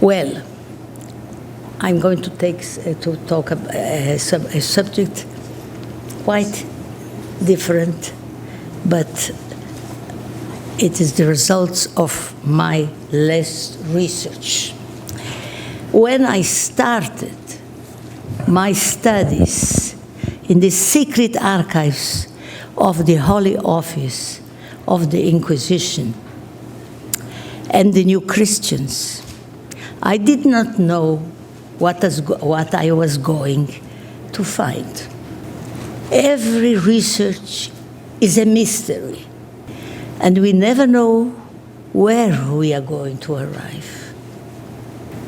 Well, I'm going to talk about a subject quite different, but it is the results of my last research. When I started my studies in the secret archives of the Holy Office of the Inquisition and the New Christians, I did not know what I was going to find. Every research is a mystery, and we never know where we are going to arrive.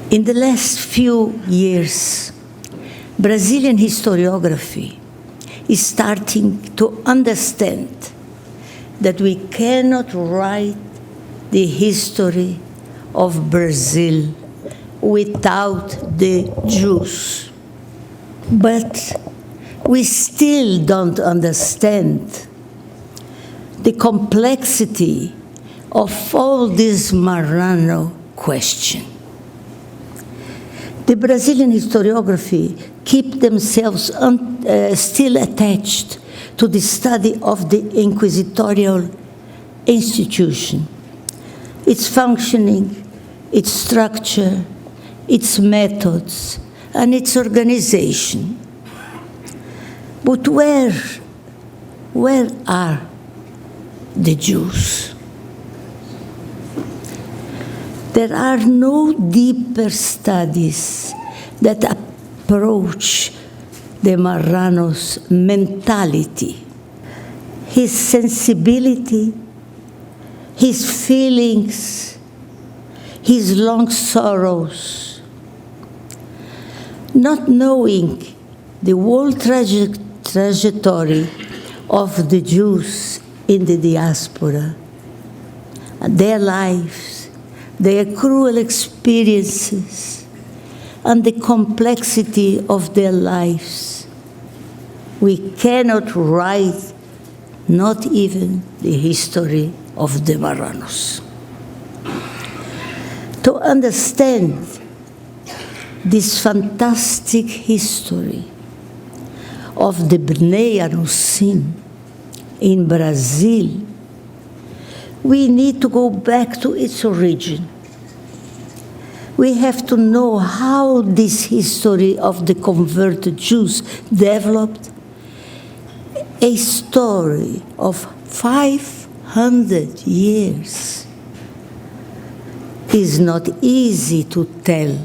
In the last few years, Brazilian historiography is starting to understand that we cannot write the history of Brazil without the Jews. But we still don't understand the complexity of all this Marrano question. The Brazilian historiography keep themselves still attached to the study of the inquisitorial institution, its functioning, its structure, its methods, and its organization. But where are the Jews? There are no deeper studies that approach the Marrano's mentality, his sensibility, his feelings, his long sorrows. Not knowing the whole trajectory of the Jews in the diaspora, their lives, their cruel experiences, and the complexity of their lives, we cannot write not even the history of the Marranos. To understand this fantastic history of the Bnei Anusim in Brazil, we need to go back to its origin. We have to know how this history of the converted Jews developed. A story of 500 years is not easy to tell.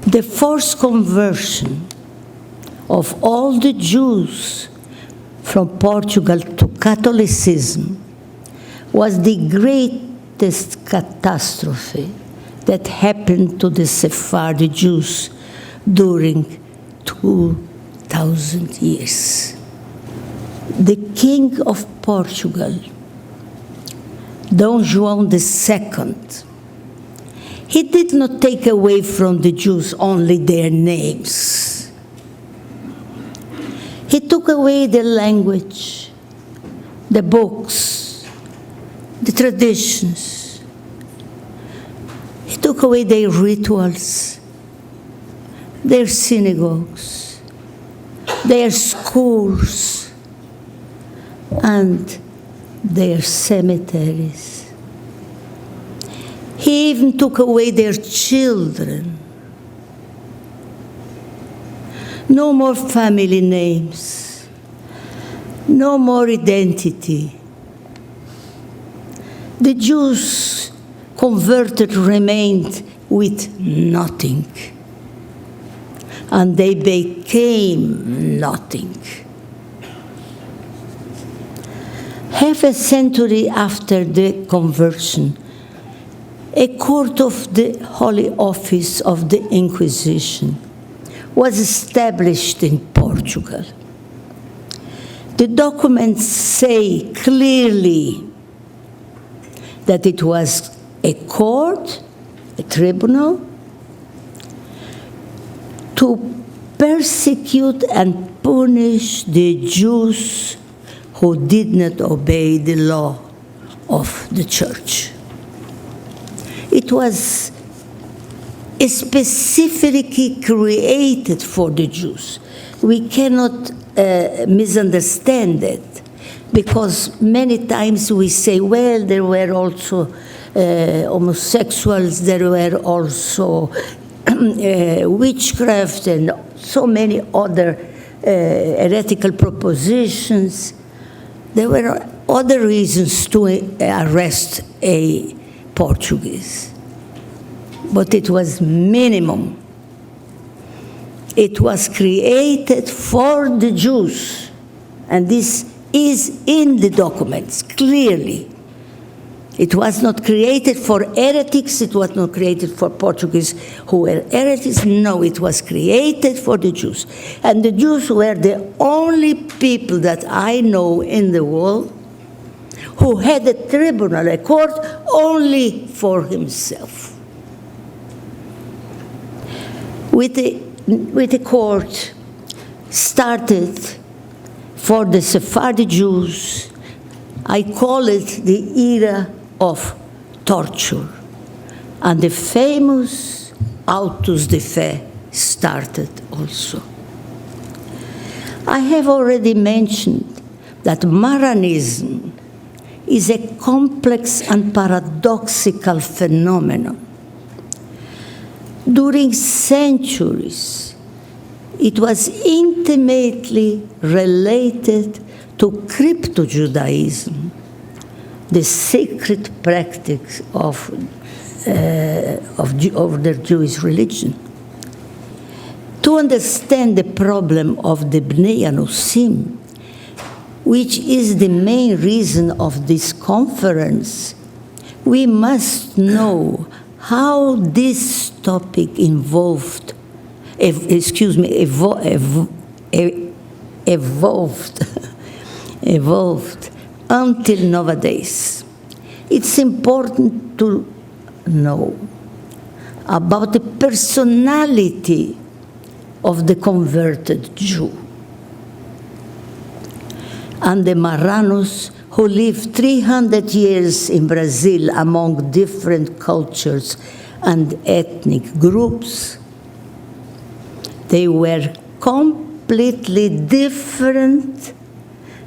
The forced conversion of all the Jews from Portugal to Catholicism was the greatest catastrophe that happened to the Sephardi Jews during 2,000 years. The King of Portugal, Dom João II, he did not take away from the Jews only their names. He took away their language, the books, the traditions. He took away their rituals, their synagogues, their schools, and their cemeteries. He even took away their children. No more family names, no more identity. The Jews converted remained with nothing, and they became nothing. Half a century after the conversion, a court of the Holy Office of the Inquisition was established in Portugal. The documents say clearly that it was a court, a tribunal, to persecute and punish the Jews who did not obey the law of the church. It was specifically created for the Jews. We cannot misunderstand it, because many times we say, well, there were also homosexuals, there were also witchcraft and so many other heretical propositions. There were other reasons to arrest a Portuguese, but it was minimum. It was created for the Jews, and this is in the documents, clearly. It was not created for heretics, it was not created for Portuguese who were heretics. No, it was created for the Jews. And the Jews were the only people that I know in the world who had a tribunal, a court, only for himself. With the court started for the Sephardi Jews, I call it the era of torture. And the famous autos de fe started also. I have already mentioned that Marranism is a complex and paradoxical phenomenon. During centuries, it was intimately related to crypto-Judaism, the secret practice of their Jewish religion. To understand the problem of the Bnei Anusim, which is the main reason of this conference, we must know how this topic evolved until nowadays. It's important to know about the personality of the converted Jew and the Marranos who lived 300 years in Brazil among different cultures and ethnic groups. They were completely different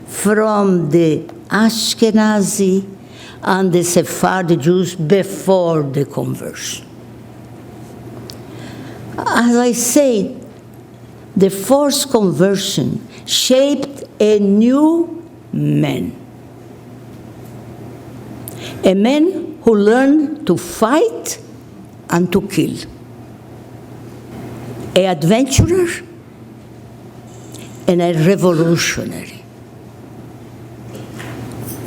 from the Ashkenazi and the Sephardi Jews before the conversion. As I said, the forced conversion shaped a new man. A man who learned to fight and to kill. An adventurer and a revolutionary.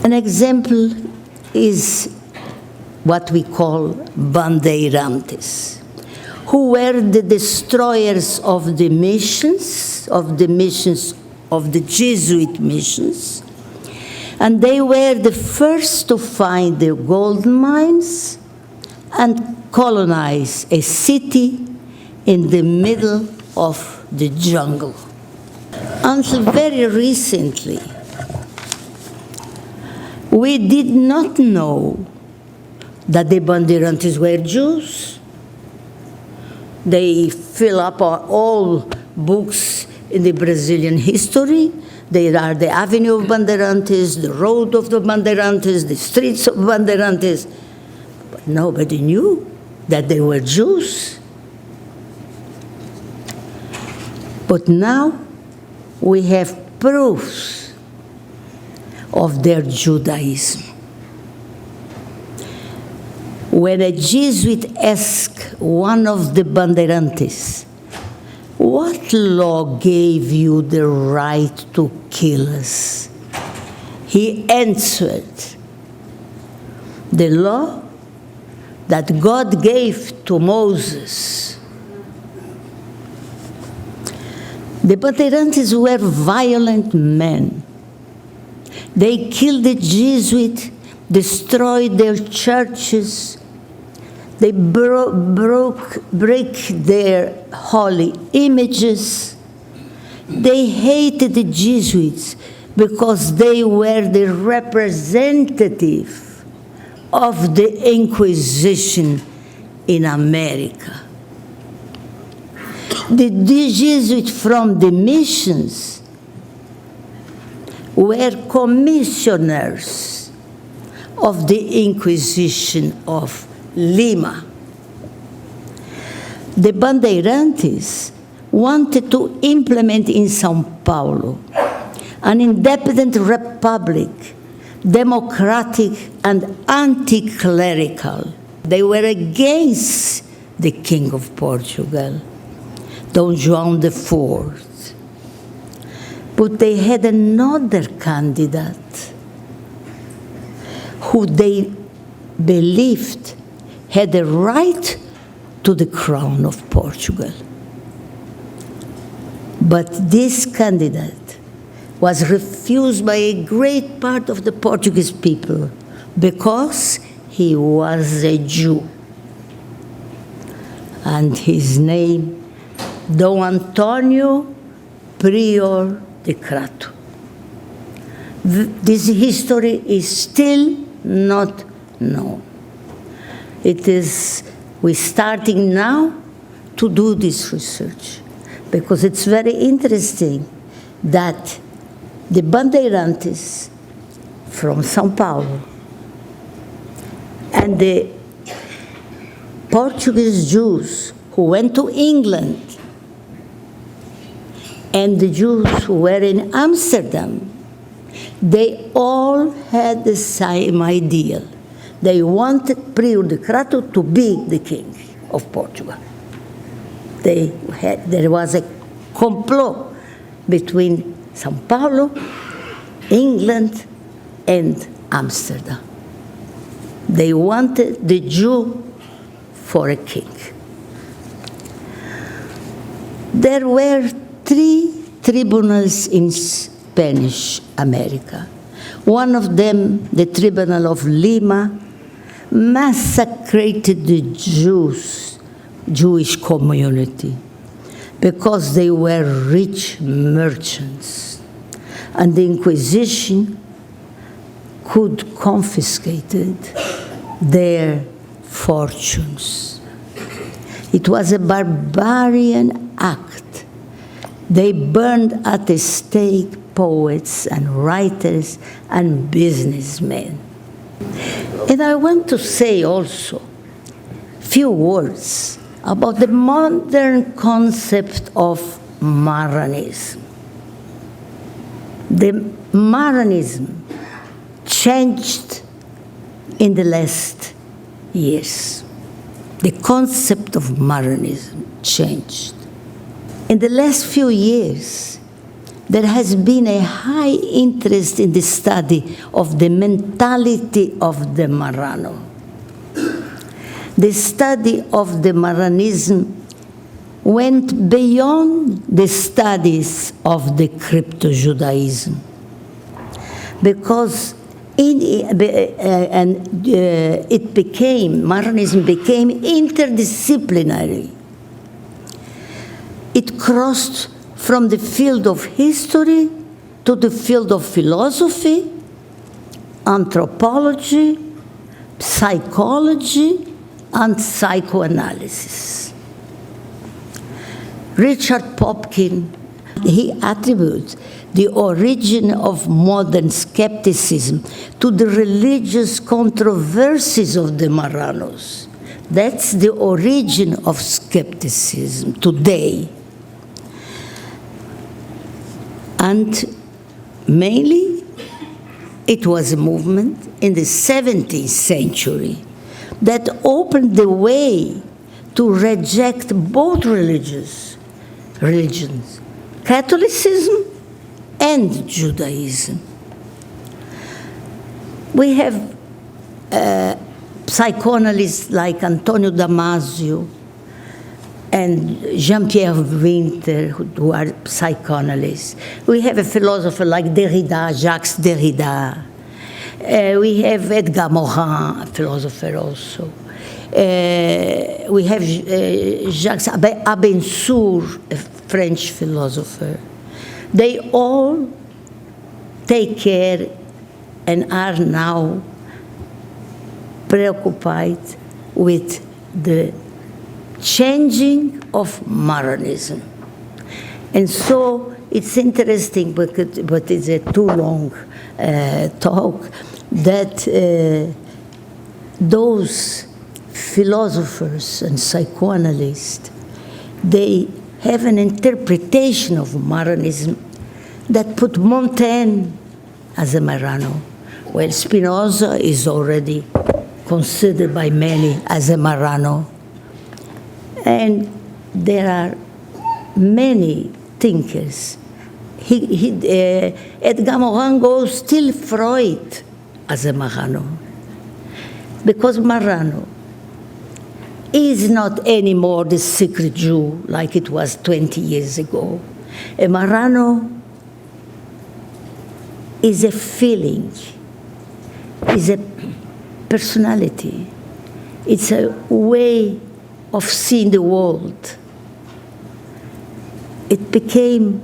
An example is what we call bandeirantes, who were the destroyers of the missions, of the Jesuit missions, and they were the first to find the gold mines and colonize a city in the middle of the jungle. Until very recently, we did not know that the bandeirantes were Jews. They fill up all books in the Brazilian history. They are the Avenue of Bandeirantes, the Road of the Bandeirantes, the Streets of Bandeirantes. But nobody knew that they were Jews. But now we have proofs of their Judaism. When a Jesuit asked one of the bandeirantes, "What law gave you the right to kill us?" He answered, "The law that God gave to Moses." The bandeirantes were violent men. They killed the Jesuits, destroyed their churches. They break their holy images. They hated the Jesuits because they were the representative of the Inquisition in America. The Jesuits from the missions were commissioners of the Inquisition of Lima. The Bandeirantes wanted to implement in São Paulo an independent republic, democratic and anti-clerical. They were against the King of Portugal, Don João IV. But they had another candidate who they believed had a right to the crown of Portugal. But this candidate was refused by a great part of the Portuguese people because he was a Jew. And his name, Dom Antonio Prior de Crato. This history is still not known. We're starting now to do this research because it's very interesting that the Bandeirantes from São Paulo and the Portuguese Jews who went to England and the Jews who were in Amsterdam, they all had the same ideal. They wanted Prior de Crato to be the king of Portugal. There was a complot between São Paulo, England, and Amsterdam. They wanted the Jew for a king. There were 3 tribunals in Spanish America. One of them, the Tribunal of Lima, massacred the Jewish community because they were rich merchants, and the Inquisition could confiscate their fortunes. It was a barbarian act. They burned at the stake poets and writers and businessmen. And I want to say also a few words about the modern concept of Marranism. The Marranism changed in the last years. The concept of Marranism changed. In the last few years, there has been a high interest in the study of the mentality of the Marrano. The study of the Marranism went beyond the studies of the crypto-Judaism, because Marranism became interdisciplinary. It crossed from the field of history to the field of philosophy, anthropology, psychology, and psychoanalysis. Richard Popkin, he attributes the origin of modern skepticism to the religious controversies of the Marranos. That's the origin of skepticism today. And mainly, it was a movement in the 17th century that opened the way to reject both religions, Catholicism and Judaism. We have psychoanalysts like Antonio Damasio and Jean-Pierre Winter, who are psychoanalysts. We have a philosopher like Derrida, Jacques Derrida. We have Edgar Morin, a philosopher also. We have Jacques Abensour, a French philosopher. They all take care and are now preoccupied with the changing of Marranism. And so it's interesting, but it's a too long talk, that those philosophers and psychoanalysts, they have an interpretation of Marranism that put Montaigne as a Marrano, while Spinoza is already considered by many as a Marrano. And there are many thinkers. Edgar Morin goes still Freud as a Marrano, because Marrano is not anymore the secret Jew like it was 20 years ago. A Marrano is a feeling, is a personality. It's a way of seeing the world. It became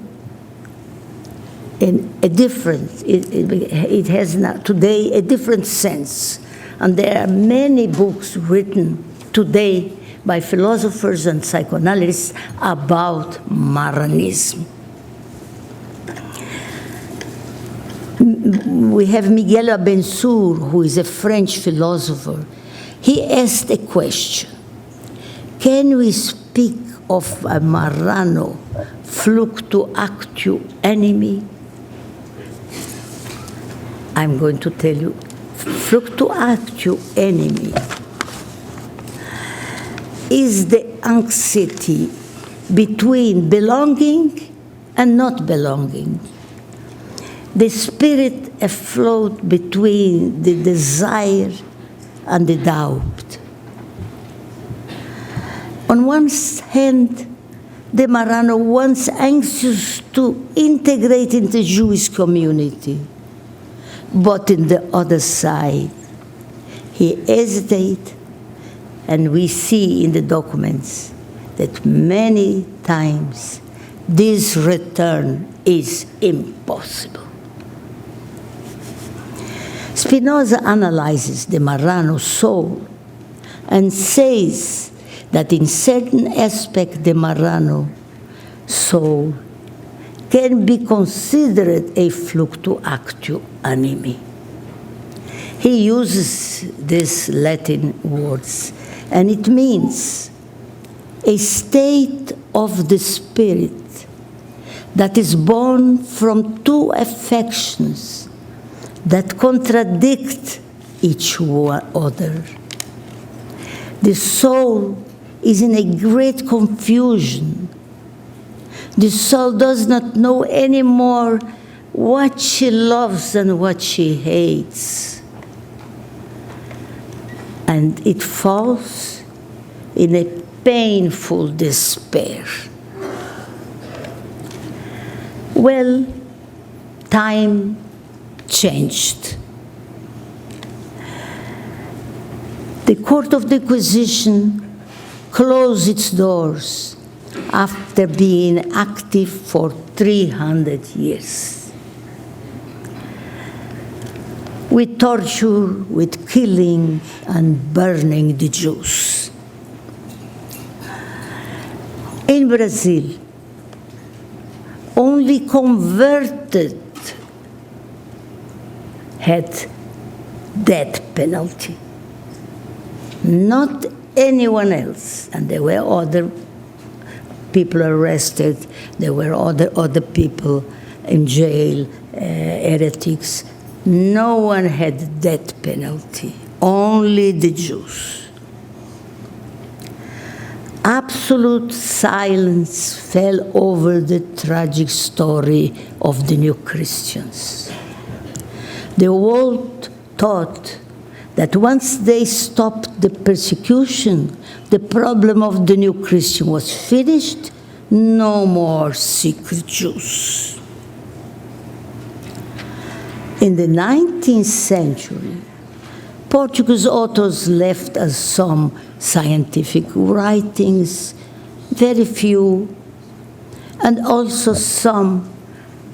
a different, it has now today a different sense. And there are many books written today by philosophers and psychoanalysts about Marranism. We have Miguel Abensour, who is a French philosopher. He asked a question: can we speak of a Marrano fluctu actu animi? I'm going to tell you, fluctu actu animi is the anxiety between belonging and not belonging. The spirit afloat between the desire and the doubt. On one hand, the Marrano once anxious to integrate into the Jewish community, but in the other side, he hesitates, and we see in the documents that many times this return is impossible. Spinoza analyzes the Marrano soul and says that in certain aspects the Marrano soul can be considered a fluctu actu animi. He uses these Latin words, and it means a state of the spirit that is born from two affections that contradict each other. The soul is in a great confusion. The soul does not know anymore what she loves and what she hates. And it falls in a painful despair. Well, time changed. The Court of the Inquisition closed its doors after being active for 300 years. With torture, with killing and burning the Jews. In Brazil, only converted had death penalty, not anyone else. And there were other people arrested, there were other people in jail, heretics. No one had death penalty, only the Jews. Absolute silence fell over the tragic story of the New Christians. The world thought that once they stopped the persecution, the problem of the New Christian was finished, no more secret Jews. In the 19th century, Portuguese authors left us some scientific writings, very few, and also some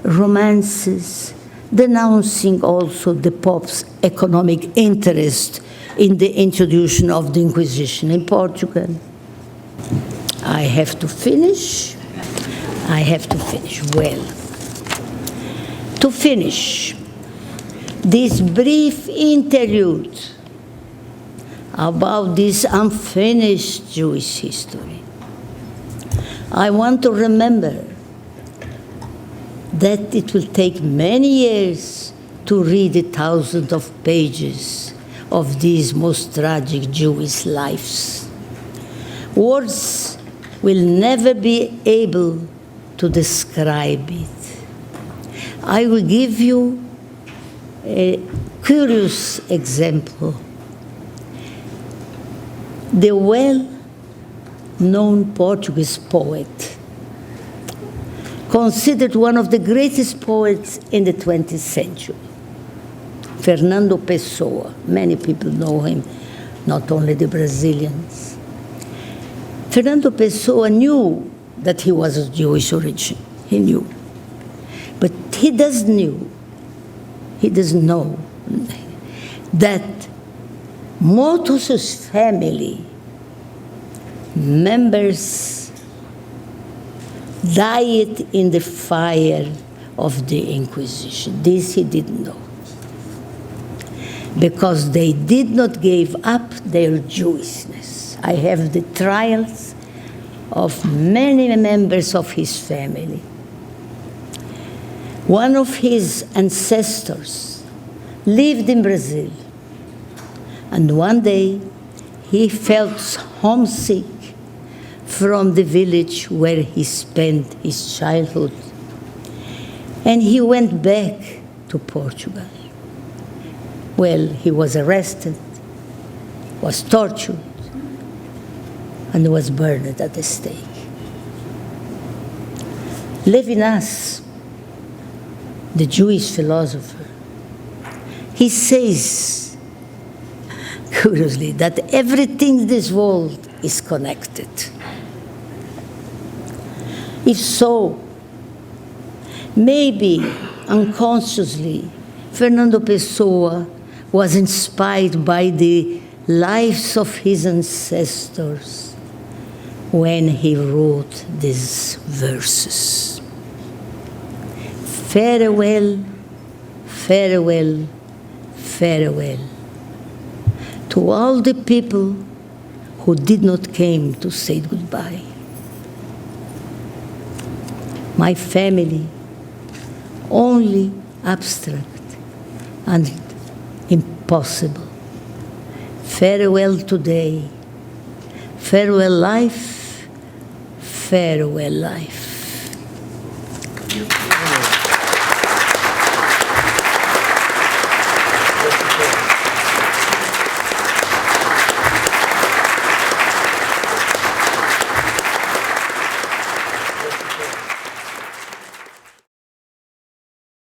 romances, denouncing also the Pope's economic interest in the introduction of the Inquisition in Portugal. I have to finish. I have to finish. Well, to finish this brief interlude about this unfinished Jewish history, I want to remember that it will take many years to read the thousands of pages of these most tragic Jewish lives. Words will never be able to describe it. I will give you a curious example. The well-known Portuguese poet, considered one of the greatest poets in the 20th century, Fernando Pessoa. Many people know him, not only the Brazilians. Fernando Pessoa knew that he was of Jewish origin. He knew. But he doesn't know that Motus's family members died in the fire of the Inquisition. This he didn't know. Because they did not give up their Jewishness. I have the trials of many members of his family. One of his ancestors lived in Brazil, and one day he felt homesick from the village where he spent his childhood, and he went back to Portugal. Well, he was arrested, was tortured, and was burned at the stake. Levinas, the Jewish philosopher, he says, curiously, that everything in this world is connected. If so, maybe unconsciously, Fernando Pessoa was inspired by the lives of his ancestors when he wrote these verses. Farewell, farewell, farewell to all the people who did not came to say goodbye. My family, only abstract and impossible. Farewell today. Farewell life. Farewell life.